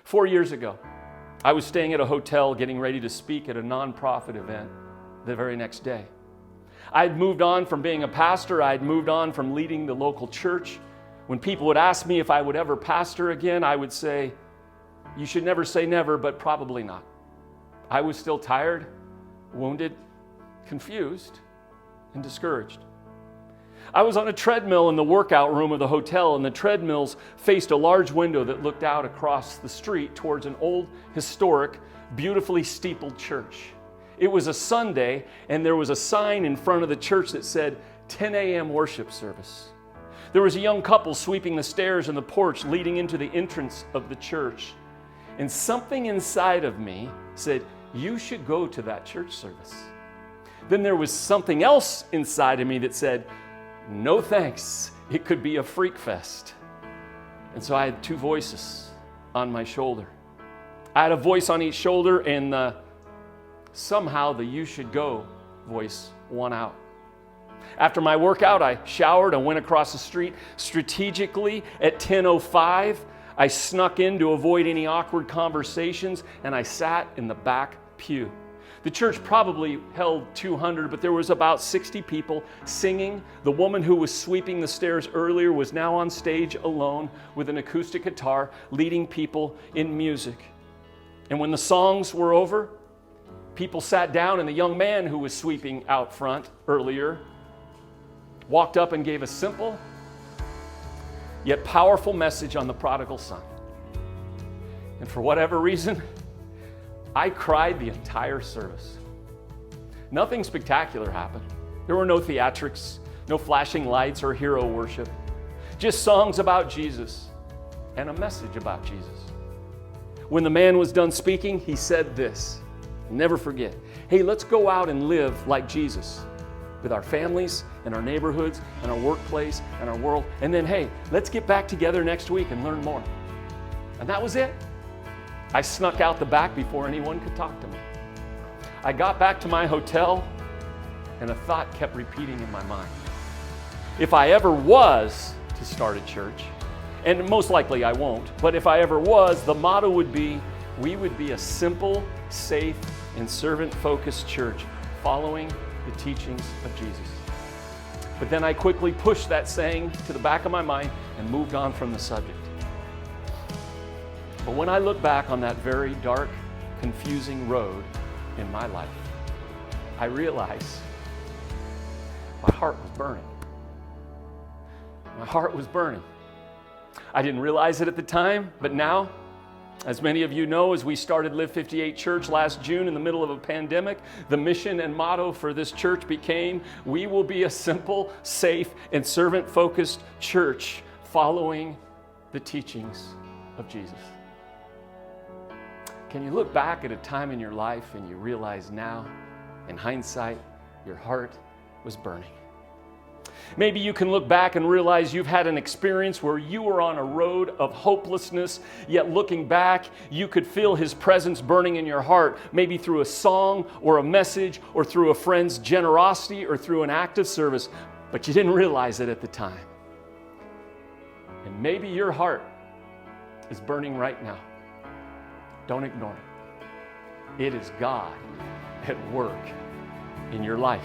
4 years ago, I was staying at a hotel getting ready to speak at a nonprofit event the very next day. I'd moved on from being a pastor. I'd moved on from leading the local church. When people would ask me if I would ever pastor again, I would say, you should never say never, but probably not. I was still tired, wounded, confused, and discouraged. I was on a treadmill in the workout room of the hotel, and the treadmills faced a large window that looked out across the street towards an old, historic, beautifully steepled church. It was a Sunday, and there was a sign in front of the church that said 10 a.m. worship service. There was a young couple sweeping the stairs and the porch leading into the entrance of the church. And something inside of me said, you should go to that church service. Then there was something else inside of me that said, no thanks, it could be a freak fest. And so I had two voices on my shoulder. I had a voice on each shoulder, and somehow the you should go voice won out. After my workout, I showered and went across the street. Strategically, at 10:05, I snuck in to avoid any awkward conversations, and I sat in the back pew. The church probably held 200, but there was about 60 people singing. The woman who was sweeping the stairs earlier was now on stage alone with an acoustic guitar, leading people in music. And when the songs were over, people sat down, and the young man who was sweeping out front earlier walked up and gave a simple yet powerful message on the prodigal son. And for whatever reason, I cried the entire service. Nothing spectacular happened. There were no theatrics, no flashing lights or hero worship. Just songs about Jesus and a message about Jesus. When the man was done speaking, he said this, never forget, hey, let's go out and live like Jesus with our families and our neighborhoods and our workplace and our world. And then, hey, let's get back together next week and learn more. And that was it. I snuck out the back before anyone could talk to me. I got back to my hotel, and a thought kept repeating in my mind. If I ever was to start a church, and most likely I won't, but if I ever was, the motto would be, we would be a simple, safe, and servant-focused church following the teachings of Jesus. But then I quickly pushed that saying to the back of my mind and moved on from the subject. But when I look back on that very dark, confusing road in my life, I realize my heart was burning. My heart was burning. I didn't realize it at the time, but now, as many of you know, as we started Live58 Church last June in the middle of a pandemic, the mission and motto for this church became, we will be a simple, safe, and servant-focused church following the teachings of Jesus. Can you look back at a time in your life and you realize now, in hindsight, your heart was burning? Maybe you can look back and realize you've had an experience where you were on a road of hopelessness, yet looking back, you could feel His presence burning in your heart, maybe through a song or a message or through a friend's generosity or through an act of service, but you didn't realize it at the time. And maybe your heart is burning right now. Don't ignore it. It is God at work in your life.